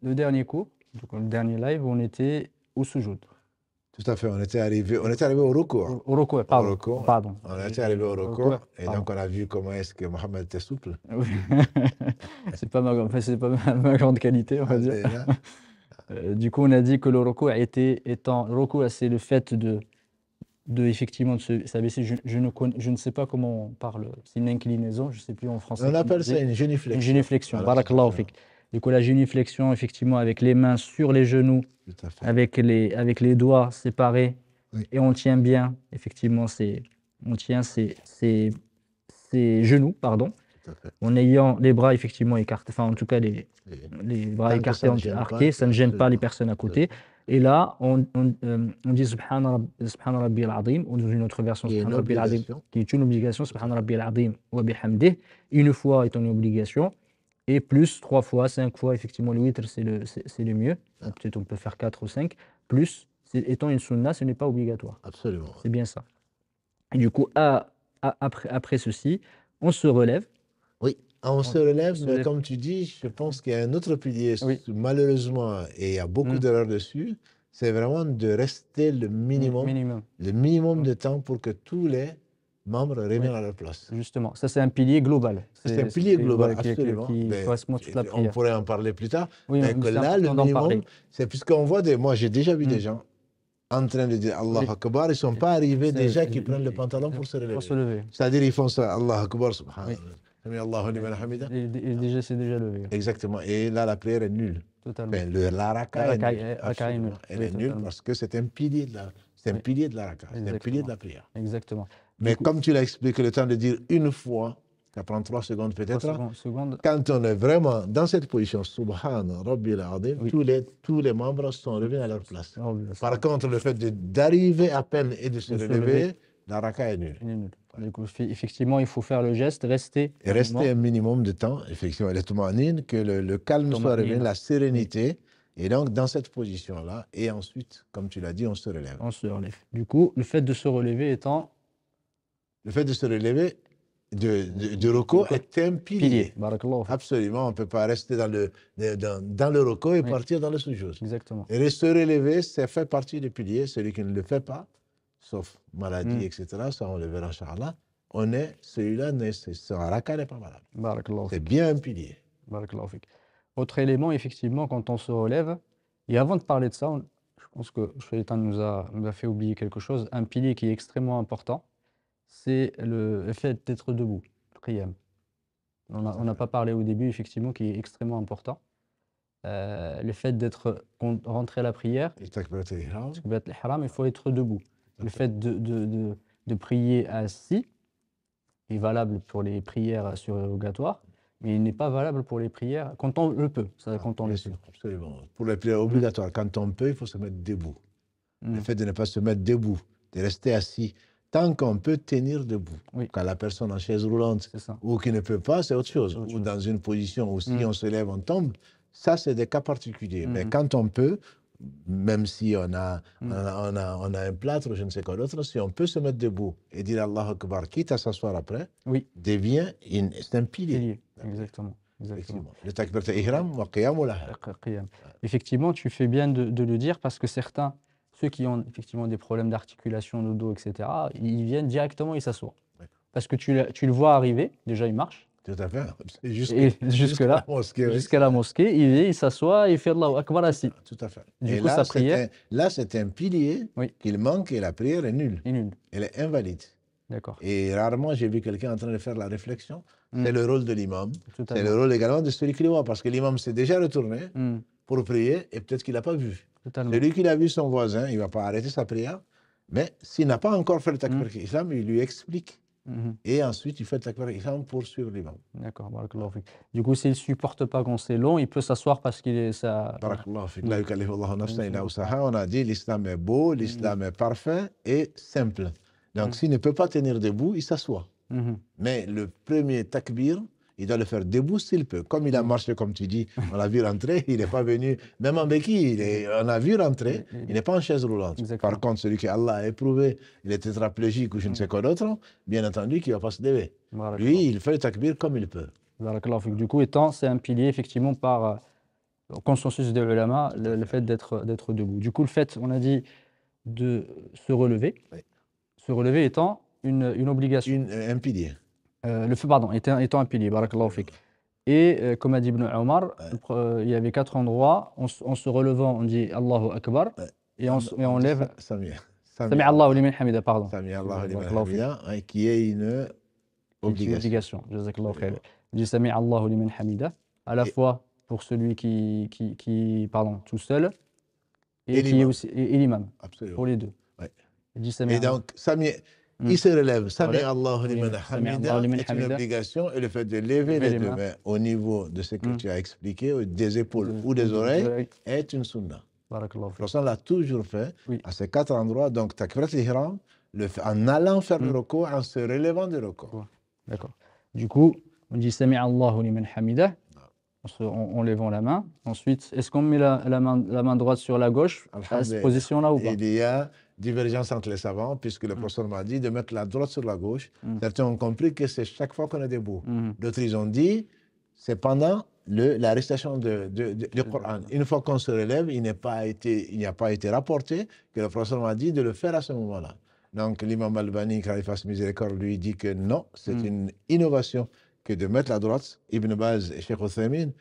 le dernier cours, donc le dernier live, on était au sujoud. Tout à fait, on était arrivé au recours. Au recours, Au pardon. recours. Pardon. On était arrivé au recours. recours, Et pardon. donc, on a vu comment est-ce que Mohamed était souple. Oui. C'est pas ma grande qualité, on va dire. Déjà. Du coup, on a dit que le recours le recours, c'est le fait effectivement de s'abaisser. Je ne sais pas comment on parle. C'est une inclinaison, je ne sais plus en français. On appelle ça une génuflexion. Une génuflexion. Voilà, Barakallahu fik. Du coup, la génuflexion, effectivement, avec les mains sur les genoux, Tout à fait. avec les doigts séparés, Oui. et on tient bien, effectivement, on tient ses genoux, pardon, Tout à fait. en ayant les bras effectivement écartés, enfin en tout cas les bras Tant que écartés, ça ne gêne arqués, pas, ça ne gêne pas les absolument. personnes à côté. Et là, on dit Subhana Rabbi al-Azim, ou dans une autre version, Qui est une Subhana Rabbi al-Azim, obligation. qui est une obligation, Subhana Rabbi al-Azim wa bihamdih, une fois étant une obligation, et plus 3 fois, 5 fois, effectivement, le witr, c'est le mieux. Peut-être on peut faire 4 ou 5, plus, étant une sunna, ce n'est pas obligatoire. Absolument. C'est bien ça. Et du coup, après ceci, on se relève. Oui, on se relève, se mais relève. comme tu dis, je pense qu'il y a un autre pilier, Oui. malheureusement, et il y a beaucoup d'erreurs dessus, c'est vraiment de rester le minimum de temps pour que tous les membres reviennent à leur place. Justement, ça c'est un pilier global. C'est un pilier global, absolument. Qui Mais correspond à toute la on prière. pourrait en parler plus tard, Oui, mais que c'est là, le important d'en minimum, parler. c'est puisqu'on voit moi j'ai déjà vu des gens en train de dire Allah Akbar, ils ne sont pas arrivés déjà qui prennent le pantalon pour se relever. C'est-à-dire ils font ça, Allah Akbar, subhanallah. Déjà, c'est déjà levé. Exactement. Et là, la prière est nulle. Totalement. La raka est nulle. Elle est nulle totalement. parce que c'est un pilier de la, un pilier de la raka, c'est un pilier de la prière. Exactement. Mais comme tu l'as expliqué, le temps de dire une fois, ça prend 3 secondes peut-être. Quand on est vraiment dans cette position, Subhana Rabbil Azim, tous les membres sont revenus à leur place. Par contre, le fait d'arriver à peine et de se relever, la raka est nulle. Donc, effectivement, il faut faire le geste, rester un minimum de temps, effectivement, que le calme soit revenu, la sérénité. Et donc, dans cette position-là, et ensuite, comme tu l'as dit, on se relève. On se relève. Du coup, le fait de se relever étant... Le fait de se relever de recours est un pilier. Absolument, on ne peut pas rester dans le recours et partir dans le sujoud. Exactement. Et se relever, ça fait partie des piliers. Celui qui ne le fait pas, sauf maladie, etc., ça on le verra, Inch'Allah, celui-là, son raka n'est pas malade. C'est bien un pilier. Autre élément, effectivement, quand on se relève, et avant de parler de ça, je pense que Shaitan nous a fait oublier quelque chose, un pilier qui est extrêmement important, c'est le fait d'être debout, le qiyam. On n'a pas parlé au début, effectivement, qui est extrêmement important. Le fait d'être rentré à la prière, il faut être debout. Le fait de prier assis est valable pour les prières surrogatoires, mais il n'est pas valable pour les prières quand on le peut. Quand on le peut. Absolument. Pour les prières obligatoires, quand on peut, il faut se mettre debout. Le fait de ne pas se mettre debout, de rester assis, tant qu'on peut tenir debout. Quand la personne en chaise roulante ou qui ne peut pas, c'est autre chose. Ou dans une position où si on se lève, on tombe. Ça, c'est des cas particuliers. Mais quand on peut, même si on a un plâtre, je ne sais quoi d'autre, si on peut se mettre debout et dire Allah Akbar, quitte à s'asseoir après, c'est un pilier. Exactement. Le takbir ihram wa qiyam wa laha. Effectivement, tu fais bien de le dire parce que ceux qui ont effectivement des problèmes d'articulation, de dos, etc., ils viennent directement, ils s'assoient. Parce que tu le vois arriver, déjà il marche. Tout à fait. Jusqu'à la mosquée, il s'assoit, il fait Allahu Akbar assis. Tout à fait. Du coup, sa prière... Là, c'est un pilier qu'il manque et la prière est nulle. Elle est invalide. D'accord. Et rarement, j'ai vu quelqu'un en train de faire la réflexion. C'est le rôle de l'imam. C'est le rôle également de celui qui le voit. Parce que l'imam s'est déjà retourné pour prier et peut-être qu'il n'a pas vu. Celui qui a vu son voisin, il ne va pas arrêter sa prière. Mais s'il n'a pas encore fait le takbir islam, il lui explique. Et ensuite, il fait le takbir ihram pour suivre l'imam. D'accord. Du coup, s'il ne supporte pas quand c'est long, il peut s'asseoir parce qu'il est ça. On a dit l'islam est beau, l'islam est parfait et simple. Donc, s'il ne peut pas tenir debout, il s'assoit. Mais le premier takbir, il doit le faire debout s'il peut. Comme il a marché, comme tu dis, on l'a vu rentrer, il n'est pas venu, même en béquille, on a vu rentrer, il n'est pas en chaise roulante. Exactement. Par contre, celui que Allah a éprouvé, il est tétraplégique ou je ne sais quoi d'autre, bien entendu qu'il ne va pas se lever. Lui, il fait le takbir comme il peut. Du coup, c'est un pilier, effectivement, consensus des ulama, le fait d'être debout. Du coup, le fait, on a dit, de se relever, se relever étant une obligation. Un pilier. Pardon, étant un pilier, barakallahu fik. Et comme a dit Ibn Omar, il y avait 4 endroits, en se relevant, on dit Allahu Akbar, et on lève Sami Allahu liman hamida, pardon. Sami Allahu liman hamida, qui est une obligation. Jazakallahu khair. On dit Sami Allahu liman hamida, à la fois pour celui qui pardon, tout seul, et qui est aussi l'imam, pour les deux. Et donc, il se relève. Sami Allahu liman hamida est une obligation, et le fait de lever les deux mains au niveau de ce que tu as expliqué, des épaules ou des oreilles, est une sunna. Le Prophète l'a toujours fait à ces 4 endroits. Donc, takbirat al-ihram, en allant faire le recours, en se relevant du recours. D'accord. Du coup, on dit Sami Allahu liman hamida, en levant la main. Ensuite, est-ce qu'on met la main droite sur la gauche à cette position-là ou pas? Il y a divergence entre les savants, puisque le professeur m'a dit de mettre la droite sur la gauche. Certains ont compris que c'est chaque fois qu'on est debout. D'autres, ils ont dit c'est pendant la récitation du Coran. Une fois qu'on se relève, il n'y a pas été rapporté que le professeur m'a dit de le faire à ce moment-là. Donc l'imam Albani, quand il fasse miséricorde, lui dit que non, c'est une innovation que de mettre la droite. Ibn Baz et Cheikh Othaymin,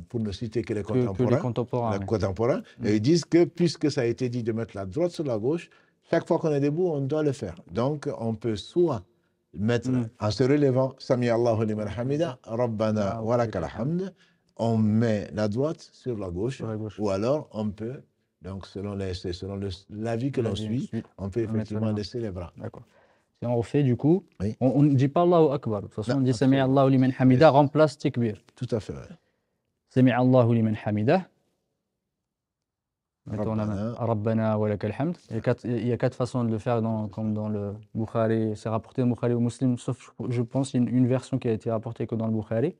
pour ne citer que les contemporains, ils disent que puisque ça a été dit de mettre la droite sur la gauche, chaque fois qu'on est debout, on doit le faire. Donc on peut soit mettre, en se relevant, Sami Allahu liman hamida, Rabbana wa lakal hamd, on met la droite sur la gauche, ou alors on peut, donc selon l'avis que l'on suit, on peut effectivement laisser les bras. D'accord. Si on refait du coup, on ne dit pas Allahu Akbar. De toute façon, on dit Sami Allahu liman hamida, remplace Tikbir. Tout à fait. Sami Allahu liman hamida. Mettons la main. Rabbana wa lakal hamd. Il y a 4 façons de le faire, comme dans le Bukhari. C'est rapporté dans le Bukhari ou Muslim, sauf, je pense, une version qui a été rapportée que dans le Bukhari.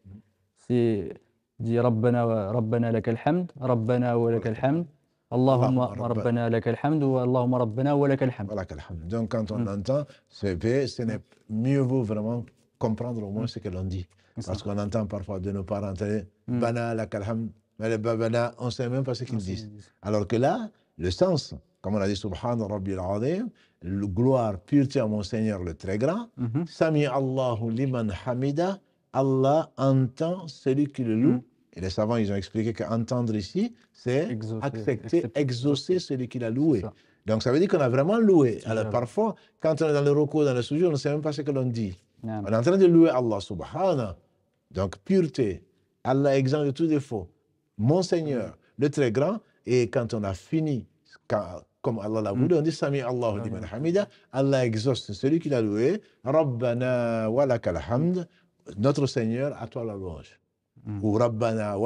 C'est dit Rabbana lakal hamd, Rabbana wa lakal hamd. Allahumma rabbana lakal hamd wa Allahumma rabbana wa lakal hamd. Donc quand on entend, ce n'est mieux vaut vraiment comprendre au moins ce que l'on dit. Parce qu'on entend parfois de nos parents entendre bana lakal hamd, mais le babana, on ne sait même pas ce qu'ils disent. Alors que là, le sens, comme on a dit Subhan Rabbil Azim, gloire, pureté à mon Seigneur le très grand, Sami Allahu liman hamida, Allah entend celui qui le loue. Et les savants, ils ont expliqué qu'entendre ici, c'est accepter, exaucer celui qui l'a loué. Donc ça veut dire qu'on a vraiment loué. Alors parfois, quand on est dans le recours, dans le sujoud, on ne sait même pas ce que l'on dit. On est en train de louer Allah subhanahu. Donc pureté, Allah exempt de tout défaut. Mon Seigneur, le très grand. Et quand on a fini, comme Allah l'a voulu, on dit Sami Allahu liman hamida, Allah exauce celui qui l'a loué. Rabbana wa lakal hamd, notre Seigneur, à toi la louange. Ou Rabbana,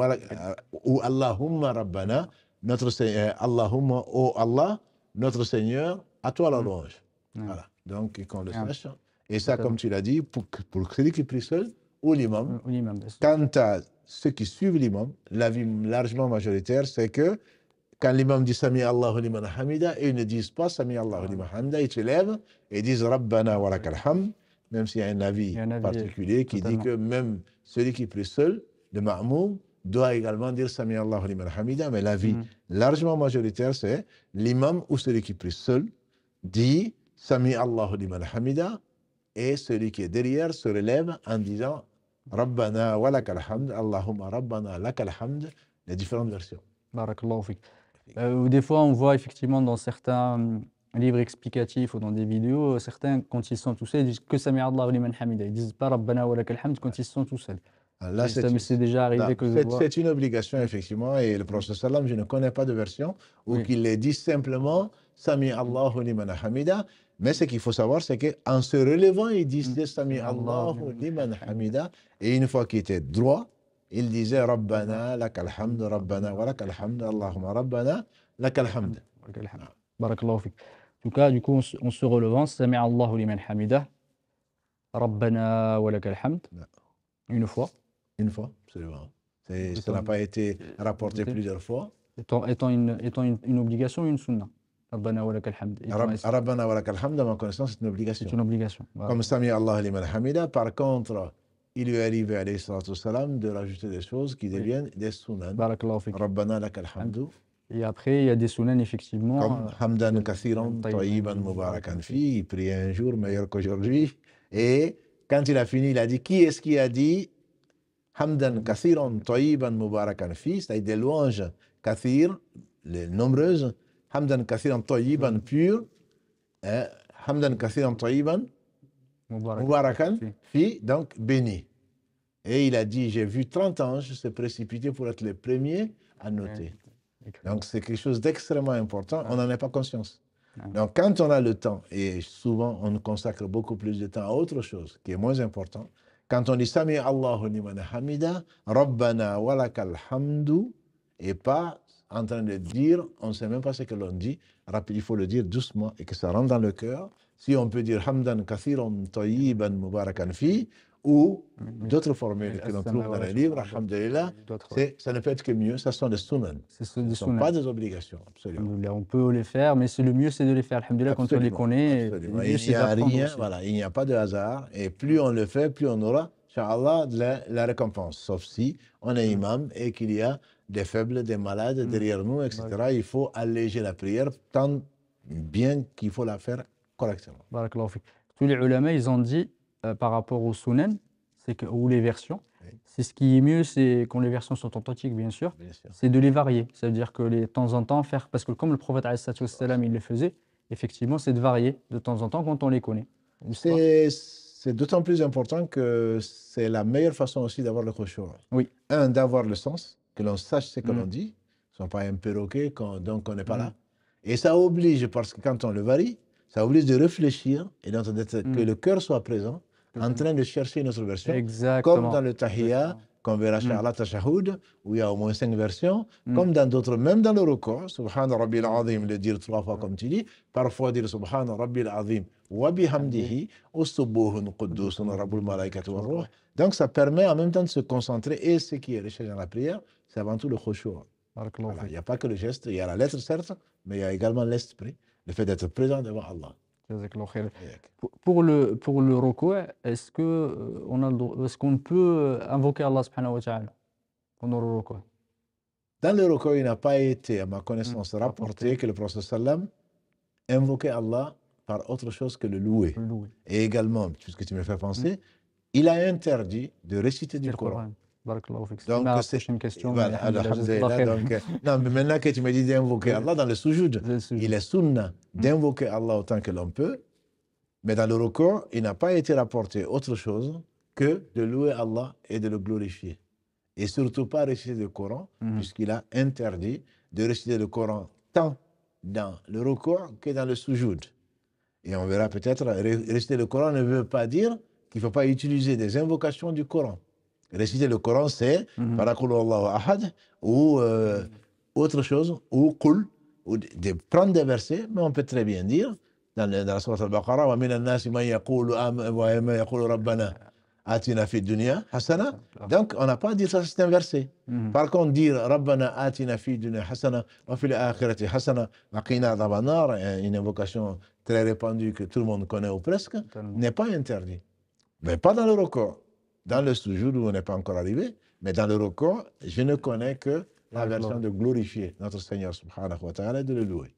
ou Allahumma Rabbana, notre Seigneur, Allahumma, oh Allah, notre Seigneur, à toi la louange. Voilà. Donc, qu'on le sache. Et ça, comme tu l'as dit, pour celui qui prie seul, ou l'imam. Quant à ceux qui suivent l'imam, l'avis largement majoritaire, c'est que quand l'imam dit Sami Allahu liman hamida, et ils ne disent pas Sami Allahu liman hamida, ils se lèvent et disent Rabbana wa lakal hamd, même s'il y a un avis particulier qui dit que même celui qui prie seul, le ma'moum, doit également dire Sami Allahu liman hamida, mais l'avis largement majoritaire, c'est l'imam ou celui qui prie seul dit Sami Allahu liman hamida, et celui qui est derrière se relève en disant Rabbana wa lakal hamd, Allahumma Rabbana lakal hamd, les différentes versions. Barakallahu fik. Des fois, on voit effectivement dans certains livres explicatifs ou dans des vidéos, certains, quand ils sont tout seuls, ils disent que Sami Allahu liman hamida. Ils disent pas Rabbana wa lakal hamd quand ils sont tout seuls. Là, c'est déjà arrivé que je vois. C'est une obligation, effectivement, et le prophète sallam, je ne connais pas de version où qu'il les dit simplement Sami Allahu liman hamida. Mais ce qu'il faut savoir, c'est qu'en se relevant, ils disaient Sami Allahu liman hamida. Et une fois qu'il était droit, il disait Rabbana lakal hamd, Rabbana wa lakal hamd, Allahumma Rabbana lakal hamd. Barakallahu fik. En tout cas, du coup, en se relevant, Sami Allahu liman hamida, Rabbana wa lakal hamd. Une fois. Une fois, absolument. Ça n'a pas été rapporté plusieurs fois. Étant une obligation ou une sunna? Rabbana wa lakal hamd. Rabbana wa lakal hamd, à ma connaissance, c'est une obligation. C'est une obligation. Voilà. Comme Sami Allah liman hamida. Par contre, il lui est arrivé, alayhi salatu wassalam, de rajouter des choses qui deviennent des sunan. Barakallahu fik. Rabbana lakal hamdu. Et après, il y a des sunan, effectivement. Comme hamdan kathiran tayyiban mubarakan fi. Il priait un jour meilleur qu'aujourd'hui. Et quand il a fini, il a dit, qui est-ce qui a dit hamdan kathiran tayyiban mubarakan fi, c'est-à-dire des louanges kathir, les nombreuses, hamdan kathiran tayyiban pur, hamdan kathiran tayyiban mubarakan fi, donc béni. Et il a dit, j'ai vu 30 anges se précipiter pour être les premiers à noter. Donc c'est quelque chose d'extrêmement important, on n'en a pas conscience. Donc quand on a le temps, et souvent on consacre beaucoup plus de temps à autre chose qui est moins important, quand on dit Sami Allahu liman hamida, Rabbana walakal hamdu, et pas en train de dire, on ne sait même pas ce que l'on dit, rapide, il faut le dire doucement et que ça rentre dans le cœur. Si on peut dire Hamdan kathiran tayyiban mubarakan fi, ou d'autres formules que l'on trouve dans les livres, alhamdulillah, ça ne peut être que mieux, ça sont des sunan. Ce ne sont pas des obligations, absolument. On peut les faire, mais le mieux c'est de les faire, alhamdulillah, quand on les connaît. Il n'y a rien, voilà, il n'y a pas de hasard, et plus on le fait, plus on aura, Inch'Allah, la récompense. Sauf si on est imam et qu'il y a des faibles, des malades derrière nous, etc. Il faut alléger la prière tant bien qu'il faut la faire correctement. Barakallahu fik. Tous les ulama, ils ont dit, par rapport aux sunan, ou les versions, c'est ce qui est mieux, c'est quand les versions sont authentiques, bien sûr, c'est de les varier. Ça veut dire que de temps en temps, faire, parce que comme le prophète, il le faisait, effectivement, c'est de varier de temps en temps quand on les connaît. C'est d'autant plus important que c'est la meilleure façon aussi d'avoir le khushu'. Oui. Un, d'avoir le sens, que l'on sache ce que l'on dit, ne sont pas un perroquet, donc on n'est pas là. Et ça oblige, parce que quand on le varie, ça oblige de réfléchir et que le cœur soit présent, en train de chercher une autre version. Exactement. Comme dans le tahiyya, qu'on verra chez Allah Tashahhud, où il y a au moins 5 versions, comme dans d'autres, même dans le ruku', Subhana Rabbil Azim, le dire 3 fois comme tu dis, parfois dire Subhana Rabbil Azim, wa bihamdihi, usubuhun quddusun rabbul malaikatu wa ruh. Donc ça permet en même temps de se concentrer, et ce qui est recherché dans la prière, c'est avant tout le khushu'. Voilà, il n'y a pas que le geste, il y a la lettre certes, mais il y a également l'esprit, le fait d'être présent devant Allah. Pour le ruku', est-ce qu'on peut invoquer Allah subhanahu wa ta'ala pendant le ruku'? Dans le ruku', il n'a pas été, à ma connaissance, rapporté que le prophète sallam invoquait Allah par autre chose que le louer. Et également, puisque tu me fais penser, il a interdit de réciter du Coran. Donc, c'est une question. Voilà, non, mais maintenant que tu me dis d'invoquer Allah dans le sujoud, il est sunna d'invoquer Allah autant que l'on peut. Mais dans le ruku', il n'a pas été rapporté autre chose que de louer Allah et de le glorifier. Et surtout pas réciter le Coran, puisqu'il a interdit de réciter le Coran tant dans le ruku' que dans le sujoud. Et on verra peut-être, réciter le Coran ne veut pas dire qu'il ne faut pas utiliser des invocations du Coran. Réciter le Coran, c'est Farakul Allahu Ahad, ou autre chose, ou Qul, ou de prendre des versets, mais on peut très bien dire, dans la sourate al-Baqarah, wa min an-nas man yaqulu rabbana atina fid dunya hasana. Donc on n'a pas dit ça, c'est un verset. Par contre, dire rabbana atina fid dunya hasana wa fil akhirati hasana wa qina adhaban nar, une invocation très répandue que tout le monde connaît ou presque, n'est pas interdit. Mais pas dans le ruku'. Dans le sujoud où on n'est pas encore arrivé, mais dans le ruku', je ne connais que la version de glorifier notre Seigneur subhanahu wa ta'ala et de le louer.